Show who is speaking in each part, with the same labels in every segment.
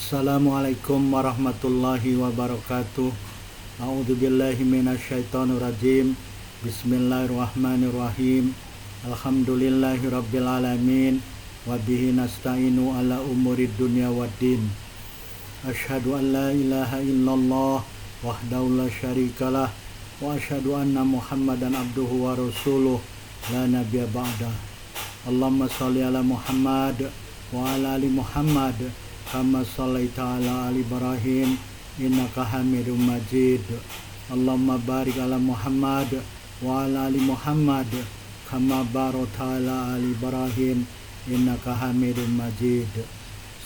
Speaker 1: Assalamualaikum warahmatullahi wabarakatuh. A'udzubillahi minasyaitonirrajim. Bismillahirrahmanirrahim. Alhamdulillahi rabbil alamin. Wa bihi nasta'inu ala umurid dunya waddin. Asyhadu an la ilaha illallah wahdahu la syarikalah wa asyhadu anna Muhammadan abduhu wa rasuluh la nabiyya ba'dah. Allahumma shalli ala Muhammad wa ala ali Muhammad kama shallaita ala ali Ibrahim innaka Hamidum Majid. Allahumma barik ala Muhammad wa ala ali Muhammad kama barakta ala ali Ibrahim innaka Hamidum Majid.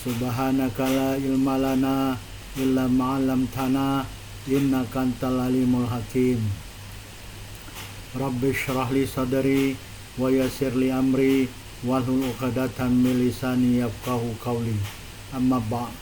Speaker 1: Subhanaka la ilma lana illa ma 'allamtana innaka antal alimul hakim. Rabbi shrah li sadri wa yassir li amri wahlul 'uqdatam min lisani yafqahu qawli. Amma ba'd.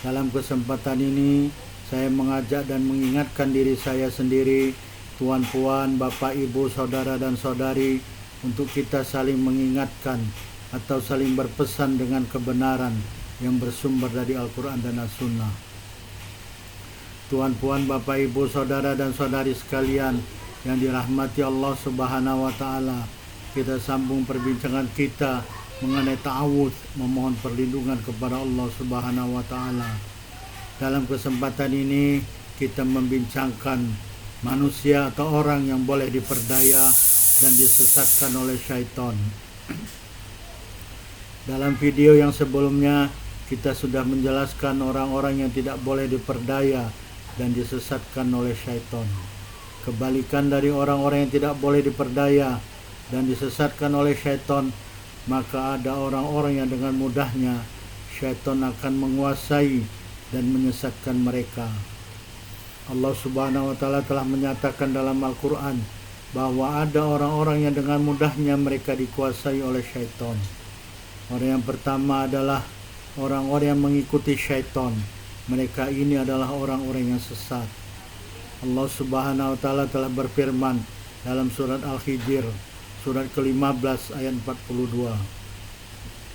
Speaker 1: Dalam kesempatan ini saya mengajak dan mengingatkan diri saya sendiri, tuan-puan, bapak, ibu, saudara dan saudari, untuk kita saling mengingatkan atau saling berpesan dengan kebenaran yang bersumber dari Al-Quran dan As-Sunnah. Tuan-puan, bapak, ibu, saudara dan saudari sekalian yang dirahmati Allah Subhanahu wa Ta'ala, kita sambung perbincangan kita mengenai ta'awudz, memohon perlindungan kepada Allah Subhanahu wa Ta'ala. Dalam kesempatan ini kita membincangkan manusia atau orang yang boleh diperdaya dan disesatkan oleh syaitan. Dalam video yang sebelumnya kita sudah menjelaskan orang-orang yang tidak boleh diperdaya dan disesatkan oleh syaitan. Kebalikan dari orang-orang yang tidak boleh diperdaya dan disesatkan oleh syaitan, maka ada orang-orang yang dengan mudahnya syaitan akan menguasai dan menyesatkan mereka. Allah Subhanahu wa Ta'ala telah menyatakan dalam Al-Quran bahwa ada orang-orang yang dengan mudahnya mereka dikuasai oleh syaitan. Orang yang pertama adalah orang-orang yang mengikuti syaitan. Mereka ini adalah orang-orang yang sesat. Allah Subhanahu wa Ta'ala telah berfirman dalam surat Al-Hijr, surat ke-15 ayat 42.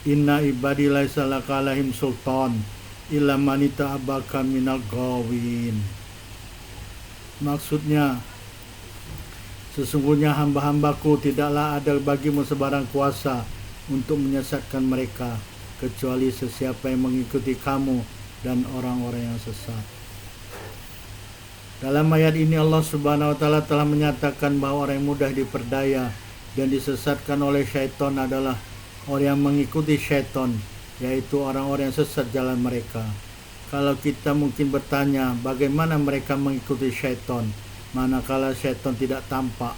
Speaker 1: Inna ibadi laisa laka alaihim sultan illa man ittaba'aka minal ghawin. Maksudnya, sesungguhnya hamba-hambaku tidaklah ada bagimu sebarang kuasa untuk menyesatkan mereka, kecuali sesiapa yang mengikuti kamu dan orang-orang yang sesat. Dalam ayat ini Allah Subhanahu wa Ta'ala telah menyatakan bahwa orang yang mudah diperdaya dan disesatkan oleh syaitan adalah orang yang mengikuti syaitan, yaitu orang-orang yang sesat jalan mereka. Kalau kita mungkin bertanya, bagaimana mereka mengikuti syaitan manakala syaitan tidak tampak?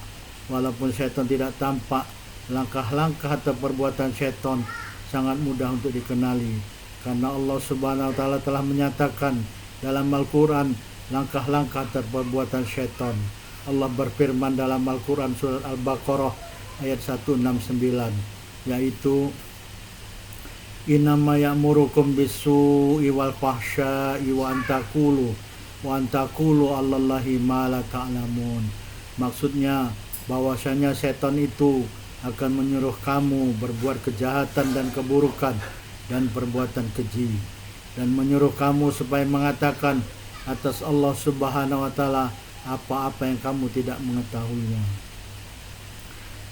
Speaker 1: Walaupun syaitan tidak tampak, langkah-langkah atau perbuatan syaitan sangat mudah untuk dikenali, karena Allah Subhanahu wa Ta'ala telah menyatakan dalam Al-Quran langkah-langkah atau perbuatan syaitan. Allah berfirman dalam Al-Quran surat Al-Baqarah ayat 169, yaitu innama ya'murukum bis-su'i wal fahsya'i wa antaqulu 'alallahi ma la ta'lamun. Maksudnya bahwasanya setan itu akan menyuruh kamu berbuat kejahatan dan keburukan dan perbuatan keji, dan menyuruh kamu supaya mengatakan atas Allah Subhanahu wa Ta'ala apa-apa yang kamu tidak mengetahuinya.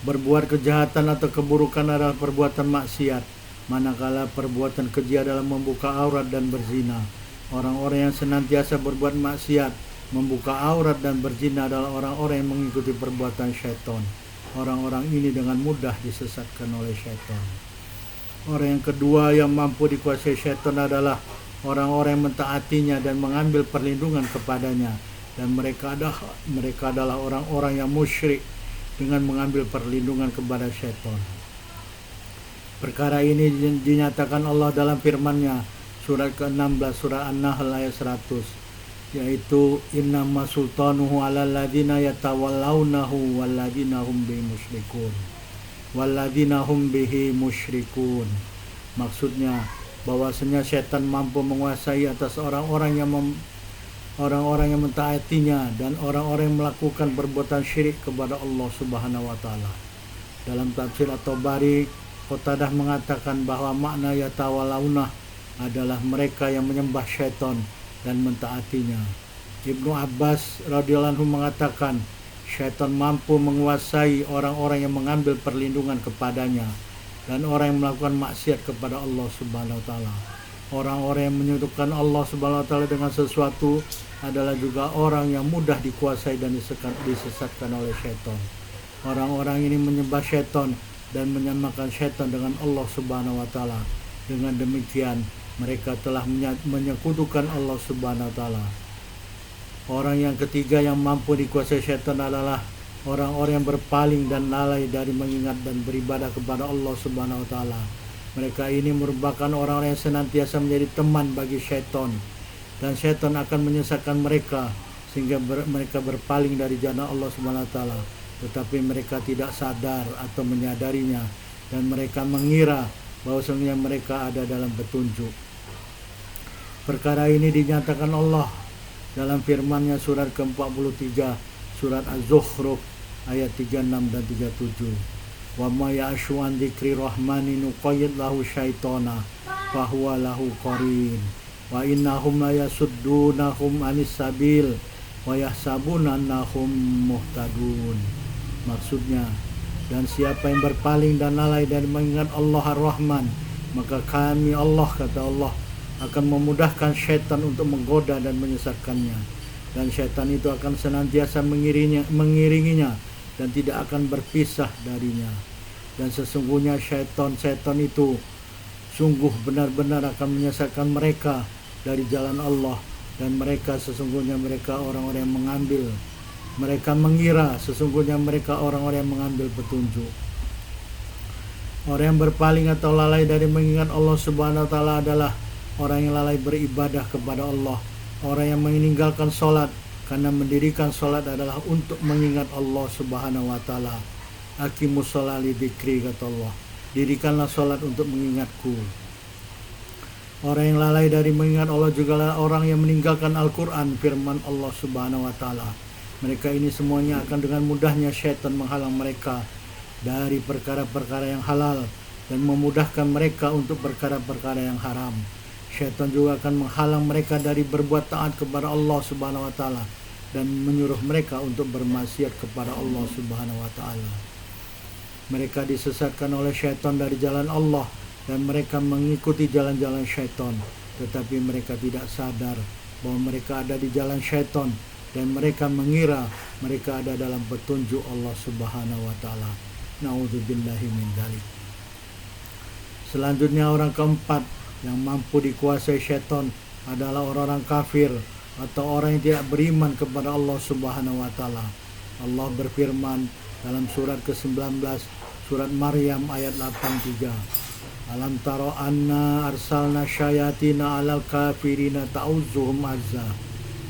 Speaker 1: Berbuat kejahatan atau keburukan adalah perbuatan maksiat, manakala perbuatan keji adalah membuka aurat dan berzina. Orang-orang yang senantiasa berbuat maksiat, membuka aurat dan berzina adalah orang-orang yang mengikuti perbuatan syaitan. Orang-orang ini dengan mudah disesatkan oleh syaitan. Orang yang kedua yang mampu dikuasai syaitan adalah orang-orang yang mentaatinya dan mengambil perlindungan kepadanya, dan mereka adalah orang-orang yang musyrik dengan mengambil perlindungan kepada syaitan. Perkara ini dinyatakan Allah dalam firman-Nya surat ke-16 surah An-Nahl ayat 100, yaitu innama sultanuhu 'alal ladzina yatawallawnahu walladzina hum bihi musyrikun. Maksudnya bahwasanya syaitan mampu menguasai atas orang-orang yang mentaatinya dan orang-orang yang melakukan perbuatan syirik kepada Allah Subhanahu wa Ta'ala. Dalam tafsir At-Tabari, Qatadah mengatakan bahwa makna yatawalaunah adalah mereka yang menyembah syaitan dan mentaatinya. Ibnu Abbas radhiyallahu anhu mengatakan, syaitan mampu menguasai orang-orang yang mengambil perlindungan kepadanya dan orang yang melakukan maksiat kepada Allah Subhanahu wa taala. Orang-orang yang menyekutukan Allah Subhanahu wa taala dengan sesuatu adalah juga orang yang mudah dikuasai dan disesatkan oleh syaitan. Orang-orang ini menyembah syaitan dan menyamakan syaitan dengan Allah Subhanahu wa taala. Dengan demikian, mereka telah menyekutukan Allah Subhanahu wa taala. Orang yang ketiga yang mampu dikuasai syaitan adalah orang-orang yang berpaling dan lalai dari mengingat dan beribadah kepada Allah Subhanahu wa taala. Mereka ini merupakan orang-orang yang senantiasa menjadi teman bagi syaitan, dan syaitan akan menyesatkan mereka sehingga mereka berpaling dari jalan Allah Subhanahu wa taala, tetapi mereka tidak sadar atau menyadarinya, dan mereka mengira bahwasanya mereka ada dalam petunjuk. Perkara ini dinyatakan Allah dalam firman-Nya surat ke-43 surat Az-Zukhruf ayat 36 dan 37. Wa may ya'shu an dzikri rahmani nuqayyid lahu syaitana fa huwa lahu qarin wa innahum la yasuddunahum anis sabil wa yahsabuna annahum muhtadun. Maksudnya, dan siapa yang berpaling dan lalai dari mengingat Allah Ar-Rahman, maka kami Allah, kata Allah, akan memudahkan syaitan untuk menggoda dan menyesatkannya, dan syaitan itu akan senantiasa mengiringinya dan tidak akan berpisah darinya. Dan sesungguhnya syaitan itu sungguh benar-benar akan menyesatkan mereka dari jalan Allah, dan mereka sesungguhnya mereka orang-orang yang mengambil, mereka mengira sesungguhnya mereka orang-orang yang mengambil petunjuk. Orang yang berpaling atau lalai dari mengingat Allah Subhanahu wa taala adalah orang yang lalai beribadah kepada Allah. Orang yang meninggalkan sholat, karena mendirikan sholat adalah untuk mengingat Allah Subhanahu wa taala. Aqimus sholat li dzikri, kata Allah. Dirikanlah sholat untuk mengingatku. Orang yang lalai dari mengingat Allah juga adalah orang yang meninggalkan Al-Quran, firman Allah Subhanahu wa taala. Mereka ini semuanya akan dengan mudahnya syaitan menghalang mereka dari perkara-perkara yang halal dan memudahkan mereka untuk perkara-perkara yang haram. Syaitan juga akan menghalang mereka dari berbuat taat kepada Allah Subhanahu wa taala dan menyuruh mereka untuk bermaksiat kepada Allah Subhanahu wa taala. Mereka disesatkan oleh syaitan dari jalan Allah dan mereka mengikuti jalan-jalan syaitan, tetapi mereka tidak sadar bahwa mereka ada di jalan syaitan, dan mereka mengira mereka ada dalam petunjuk Allah Subhanahu wa taala. Nauzubillahi min dzalik. Selanjutnya, orang keempat yang mampu dikuasai syaitan adalah orang-orang kafir atau orang yang tidak beriman kepada Allah Subhanahu wa taala. Allah berfirman dalam surat ke-19 surat Maryam ayat 83. Alam taro anna arsalna syayatina alal kafirina ta'uzuhum azza.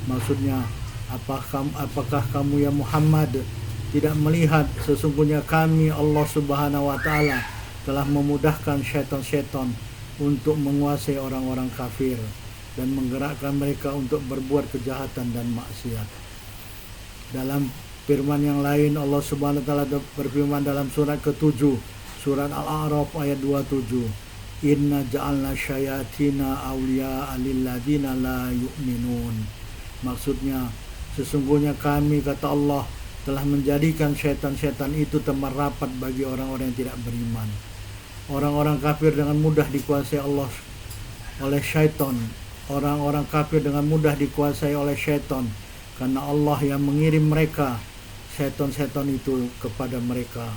Speaker 1: Maksudnya, apakah kamu ya Muhammad tidak melihat sesungguhnya kami Allah Subhanahu wa taala telah memudahkan syaitan-syaitan untuk menguasai orang-orang kafir dan menggerakkan mereka untuk berbuat kejahatan dan maksiat. Dalam firman yang lain, Allah Subhanahu wa taala berfirman dalam surat ke-7 surat Al-A'raf ayat 27. Inna ja'alna syayatina awliya'a lilladzina la yu'minun. Maksudnya, sesungguhnya kami, kata Allah, telah menjadikan syaitan-syaitan itu teman rapat bagi orang-orang yang tidak beriman. Orang-orang kafir dengan mudah dikuasai Allah oleh syaitan. Orang-orang kafir dengan mudah dikuasai oleh syaitan karena Allah yang mengirim mereka, syaitan-syaitan itu, kepada mereka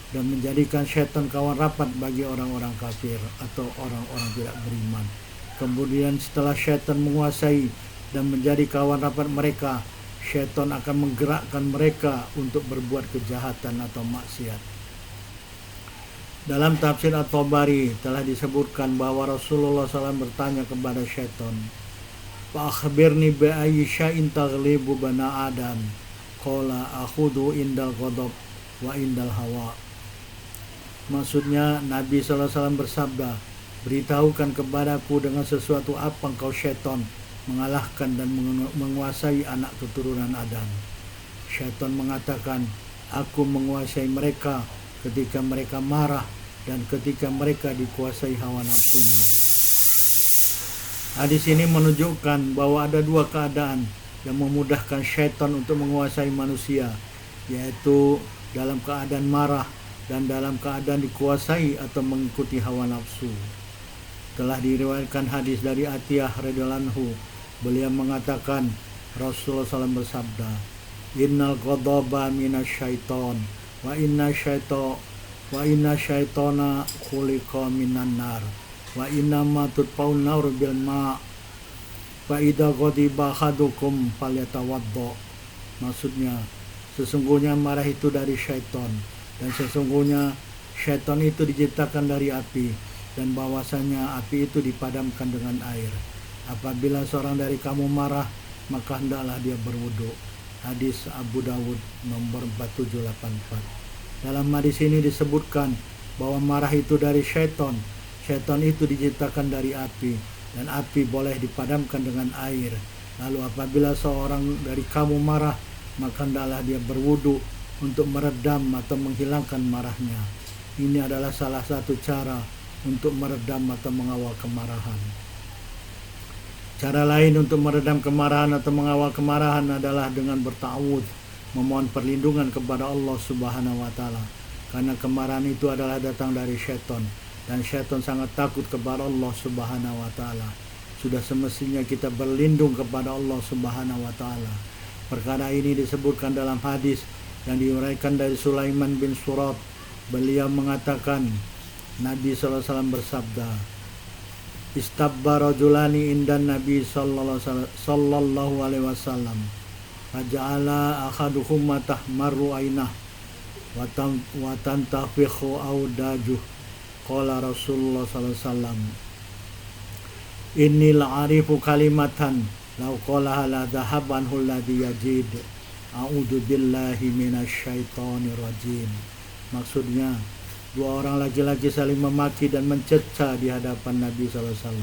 Speaker 1: dan menjadikan syaitan kawan rapat bagi orang-orang kafir atau orang-orang tidak beriman. Kemudian setelah syaitan menguasai dan menjadi kawan rapat mereka, syaitan akan menggerakkan mereka untuk berbuat kejahatan atau maksiat. Dalam tafsir At-Tabari telah disebutkan bahwa Rasulullah SAW bertanya kepada syaitan, Fa akhbirni bi ayyi syai'in taghlibu bana Adam. Qala akhudhu indal ghadab wa indal hawa. Maksudnya, Nabi SAW bersabda, beritahukan kepadaku dengan sesuatu apa engkau syaitan mengalahkan dan menguasai anak keturunan Adam. Syaitan mengatakan, aku menguasai mereka ketika mereka marah dan ketika mereka dikuasai hawa nafsunya. Hadis ini menunjukkan bahwa ada dua keadaan yang memudahkan syaitan untuk menguasai manusia, yaitu dalam keadaan marah dan dalam keadaan dikuasai atau mengikuti hawa nafsu. Telah diriwayatkan hadis dari Atiyah radhiyallahu anhu, beliau mengatakan Rasulullah SAW bersabda, Innal ghadaba minasyaiton wa inna syaitona khuliqa minan nar wa inna ma tutfaun nar bil ma fa idza ghadiba ahadukum falyatawaddo. Maksudnya, sesungguhnya marah itu dari syaitan, dan sesungguhnya syaitan itu diciptakan dari api, dan bahwasanya api itu dipadamkan dengan air. Apabila seorang dari kamu marah, maka hendaklah dia berwudu. Hadis Abu Dawud nomor 4784. Dalam hadis ini disebutkan bahwa marah itu dari syaitan. Syaitan itu diciptakan dari api, dan api boleh dipadamkan dengan air. Lalu apabila seorang dari kamu marah, maka hendaklah dia berwudu untuk meredam atau menghilangkan marahnya. Ini adalah salah satu cara untuk meredam atau mengawal kemarahan. Cara lain untuk meredam kemarahan atau mengawal kemarahan adalah dengan berta'awudz, memohon perlindungan kepada Allah Subhanahu wa taala. Karena kemarahan itu adalah datang dari syaitan, dan syaitan sangat takut kepada Allah Subhanahu wa taala. Sudah semestinya kita berlindung kepada Allah Subhanahu wa taala. Perkara ini disebutkan dalam hadis yang diuraikan dari Sulaiman bin Surat. Beliau mengatakan, Nabi SAW bersabda, Istabba rajulani indan Nabi sallallahu alaihi wasallam faja'ala ahaduhuma tahmaru ainah wa tantafikhu audajuh. Qala Rasulullah sallallahu alaihi wasallam, Inni la'arifu kalimatan law qalaha la dhahabanhu alladhi yajid. A'udzu billahi minasyaitonir rajim. Maksudnya, dua orang laki-laki saling memaki dan mencerca di hadapan Nabi SAW.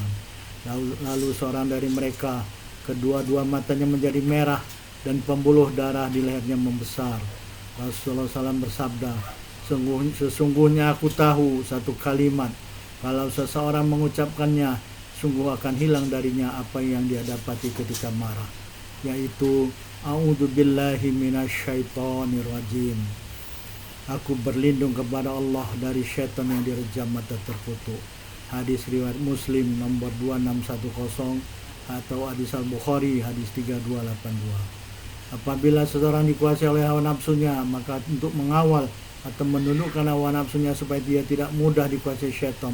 Speaker 1: Lalu seorang dari mereka, kedua-dua matanya menjadi merah dan pembuluh darah di lehernya membesar. Rasulullah SAW bersabda, sesungguhnya aku tahu satu kalimat, kalau seseorang mengucapkannya, sungguh akan hilang darinya apa yang dia dapati ketika marah, yaitu A'udzu billahi minasyaitonir rajim. Aku berlindung kepada Allah dari syaitan yang direjam mata terkutuk. Hadis riwayat Muslim nomor 2610 atau hadis Al-Bukhari hadis 3282. Apabila seseorang dikuasai oleh hawa nafsunya, maka untuk mengawal atau menundukkan hawa nafsunya supaya dia tidak mudah dikuasai syaitan,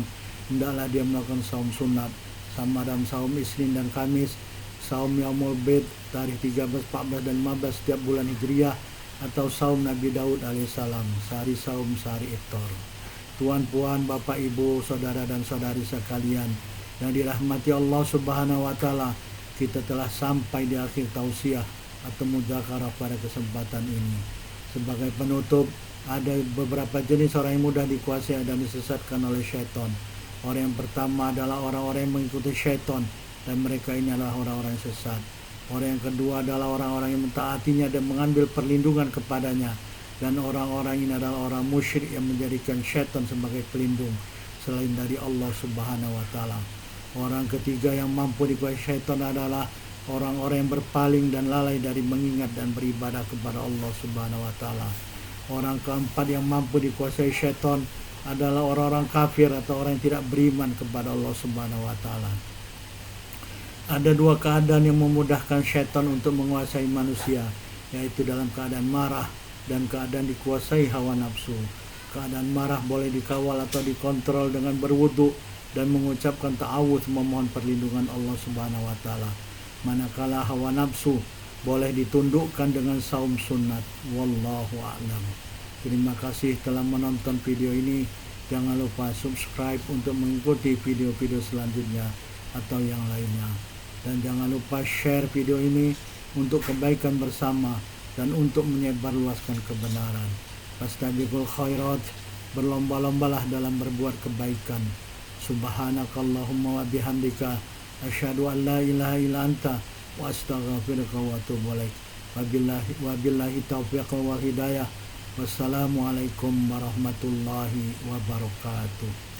Speaker 1: hendaklah dia melakukan saum sunat, sama dalam saum Isnin dan Kamis, saum Yaumul Bid tarikh 13, 14 dan 15 setiap bulan Hijriah, atau saum Nabi Daud alaihissalam, sehari saum sehari iftar. Tuan-puan, bapak, ibu, saudara dan saudari sekalian yang dirahmati Allah Subhanahu wa taala, kita telah sampai di akhir tausiah atau mudzakarah pada kesempatan ini. Sebagai penutup, ada beberapa jenis orang yang mudah dikuasai dan disesatkan oleh syaitan. Orang yang pertama adalah orang-orang yang mengikuti syaitan, dan mereka ini adalah orang-orang yang sesat. Orang yang kedua adalah orang-orang yang mentaatinya dan mengambil perlindungan kepadanya. Dan orang-orang ini adalah orang musyrik yang menjadikan syaitan sebagai pelindung selain dari Allah Subhanahu wa taala. Orang ketiga yang mampu dikuasai syaitan adalah orang-orang yang berpaling dan lalai dari mengingat dan beribadah kepada Allah Subhanahu wa taala. Orang keempat yang mampu dikuasai syaitan adalah orang-orang kafir atau orang yang tidak beriman kepada Allah Subhanahu wa taala. Ada dua keadaan yang memudahkan syaitan untuk menguasai manusia, yaitu dalam keadaan marah dan keadaan dikuasai hawa nafsu. Keadaan marah boleh dikawal atau dikontrol dengan berwudu dan mengucapkan ta'awudz, memohon perlindungan Allah Subhanahu wa taala. Manakala hawa nafsu boleh ditundukkan dengan saum sunnat. Wallahu a'lam. Terima kasih telah menonton video ini. Jangan lupa subscribe untuk mengikuti video-video selanjutnya atau yang lainnya. Dan jangan lupa share video ini untuk kebaikan bersama dan untuk menyebarluaskan kebenaran. Fastabiqul khairat, berlomba-lombalah dalam berbuat kebaikan. Subhanakallahumma wa bihamdika asyhadu an la ilaha illa anta wa astaghfiruka wa atubu ilaik. Wabillahi taufiq wal hidayah. Wassalamualaikum warahmatullahi wabarakatuh.